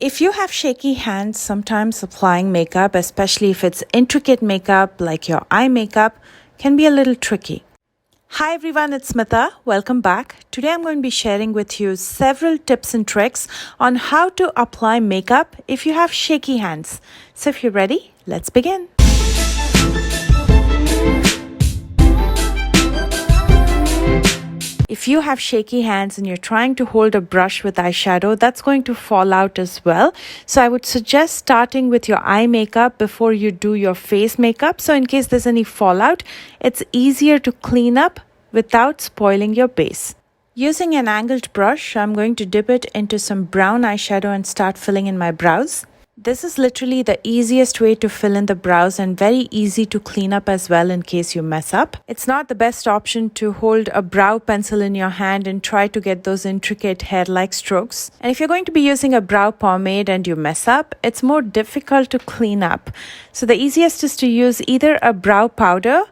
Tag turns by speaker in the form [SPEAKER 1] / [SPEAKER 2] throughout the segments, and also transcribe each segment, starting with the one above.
[SPEAKER 1] If you have shaky hands, sometimes applying makeup, especially if it's intricate makeup like your eye makeup, can be a little tricky. Hi everyone, it's Smitha. Welcome back. Today I'm going to be sharing with you several tips and tricks on how to apply makeup if you have shaky hands. So if you're ready, let's begin. If you have shaky hands and you're trying to hold a brush with eyeshadow, that's going to fall out as well. So I would suggest starting with your eye makeup before you do your face makeup. So in case there's any fallout, it's easier to clean up without spoiling your base. Using an angled brush, I'm going to dip it into some brown eyeshadow and start filling in my brows. This is literally the easiest way to fill in the brows and very easy to clean up as well in case you mess up. It's not the best option to hold a brow pencil in your hand and try to get those intricate hair-like strokes. And if you're going to be using a brow pomade and you mess up, it's more difficult to clean up. So the easiest is to use either a brow powder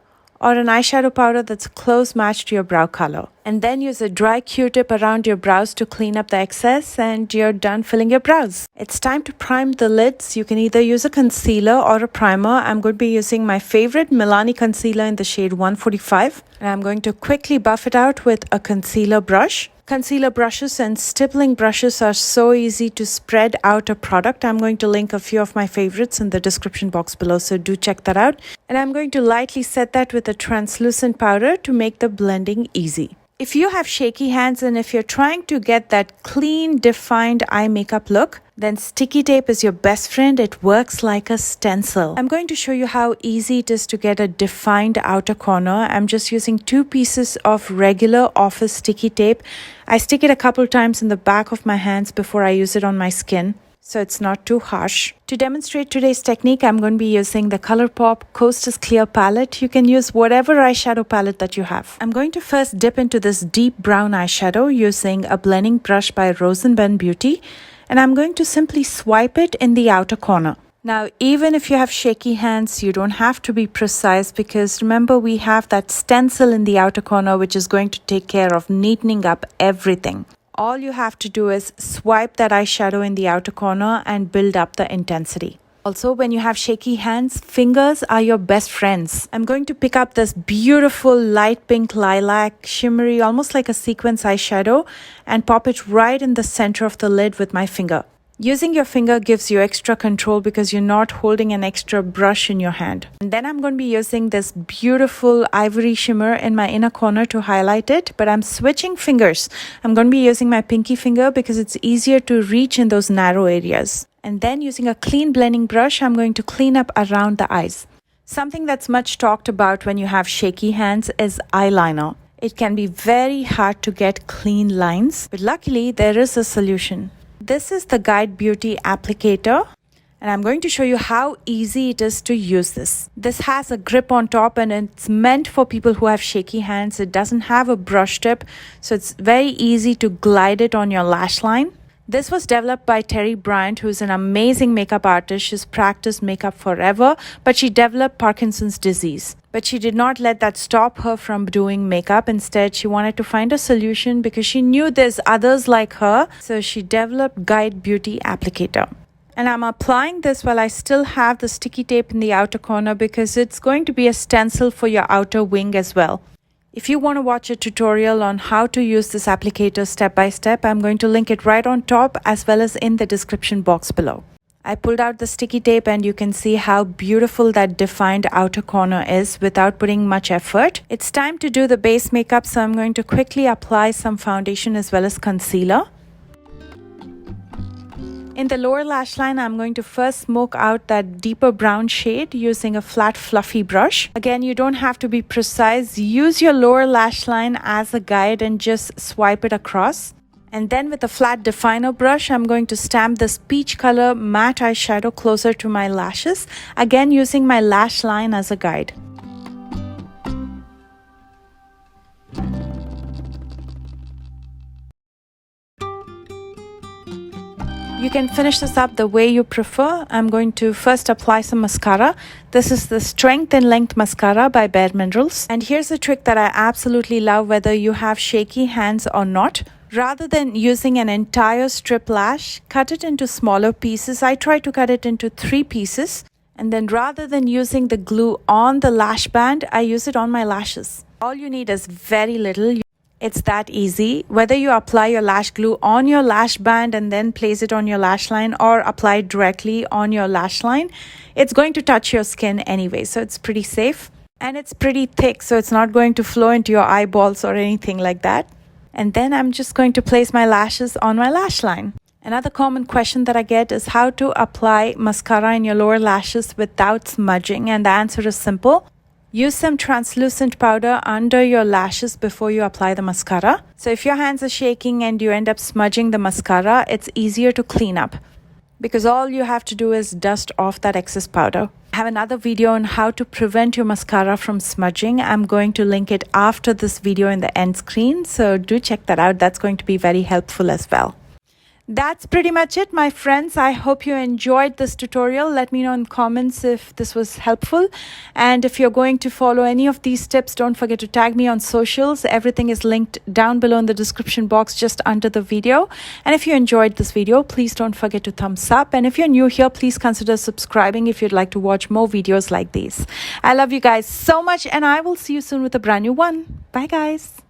[SPEAKER 1] or an eyeshadow powder that's a close match to your brow color. And then use a dry Q-tip around your brows to clean up the excess and you're done filling your brows. It's time to prime the lids. You can either use a concealer or a primer. I'm going to be using my favorite Milani concealer in the shade 145. And I'm going to quickly buff it out with a concealer brush. Concealer brushes and stippling brushes are so easy to spread out a product. I'm going to link a few of my favorites in the description box below, so do check that out. And I'm going to lightly set that with a translucent powder to make the blending easy. If you have shaky hands and if you're trying to get that clean, defined eye makeup look, then sticky tape is your best friend. It works like a stencil. I'm going to show you how easy it is to get a defined outer corner. I'm just using 2 pieces of regular office sticky tape. I stick it a couple times in the back of my hands before I use it on my skin, so it's not too harsh. To demonstrate today's technique, I'm going to be using the ColourPop Coast is Clear palette. You can use whatever eyeshadow palette that you have. I'm going to first dip into this deep brown eyeshadow using a blending brush by Rose & Ben Beauty, and I'm going to simply swipe it in the outer corner. Now, even if you have shaky hands, you don't have to be precise because remember we have that stencil in the outer corner which is going to take care of neatening up everything. All you have to do is swipe that eyeshadow in the outer corner and build up the intensity. Also, when you have shaky hands, fingers are your best friends. I'm going to pick up this beautiful light pink lilac, shimmery, almost like a sequence eyeshadow and pop it right in the center of the lid with my finger. Using your finger gives you extra control because you're not holding an extra brush in your hand. And then I'm going to be using this beautiful ivory shimmer in my inner corner to highlight it, but I'm switching fingers. I'm going to be using my pinky finger because it's easier to reach in those narrow areas. And then using a clean blending brush, I'm going to clean up around the eyes. Something that's much talked about when you have shaky hands is eyeliner. It can be very hard to get clean lines, but luckily there is a solution. This is the Guide Beauty applicator and I'm going to show you how easy it is to use this. This has a grip on top and it's meant for people who have shaky hands. It doesn't have a brush tip, so it's very easy to glide it on your lash line. This was developed by Terry Bryant, who's an amazing makeup artist. She's practiced makeup forever, but she developed Parkinson's disease. But she did not let that stop her from doing makeup. Instead, she wanted to find a solution because she knew there's others like her. So she developed Guide Beauty applicator. And I'm applying this while I still have the sticky tape in the outer corner because it's going to be a stencil for your outer wing as well. If you want to watch a tutorial on how to use this applicator step by step, I'm going to link it right on top as well as in the description box below. I pulled out the sticky tape and you can see how beautiful that defined outer corner is without putting much effort. It's time to do the base makeup, so I'm going to quickly apply some foundation as well as concealer. In the lower lash line, I'm going to first smoke out that deeper brown shade using a flat fluffy brush. Again, you don't have to be precise. Use your lower lash line as a guide and just swipe it across. And then with a flat definer brush, I'm going to stamp this peach color matte eyeshadow closer to my lashes. Again, using my lash line as a guide. You can finish this up the way you prefer. I'm going to first apply some mascara. This is the Strength and Length Mascara by Bare Minerals. And here's a trick that I absolutely love whether you have shaky hands or not. Rather than using an entire strip lash, cut it into smaller pieces. I try to cut it into 3 pieces. And then rather than using the glue on the lash band, I use it on my lashes. All you need is very little. It's that easy. Whether you apply your lash glue on your lash band and then place it on your lash line, or apply it directly on your lash line, it's going to touch your skin anyway. So it's pretty safe. And it's pretty thick, so it's not going to flow into your eyeballs or anything like that. And then I'm just going to place my lashes on my lash line. Another common question that I get is how to apply mascara in your lower lashes without smudging. And the answer is simple. Use some translucent powder under your lashes before you apply the mascara. So if your hands are shaking and you end up smudging the mascara, it's easier to clean up, because all you have to do is dust off that excess powder. I have another video on how to prevent your mascara from smudging. I'm going to link it after this video in the end screen, so do check that out. That's going to be very helpful as well. That's pretty much it, my friends. I hope you enjoyed this tutorial. Let me know in comments if this was helpful. And if you're going to follow any of these tips, don't forget to tag me on socials. Everything is linked down below in the description box just under the video. And if you enjoyed this video, please don't forget to thumbs up. And if you're new here, please consider subscribing if you'd like to watch more videos like these. I love you guys so much, and I will see you soon with a brand new one. Bye, guys.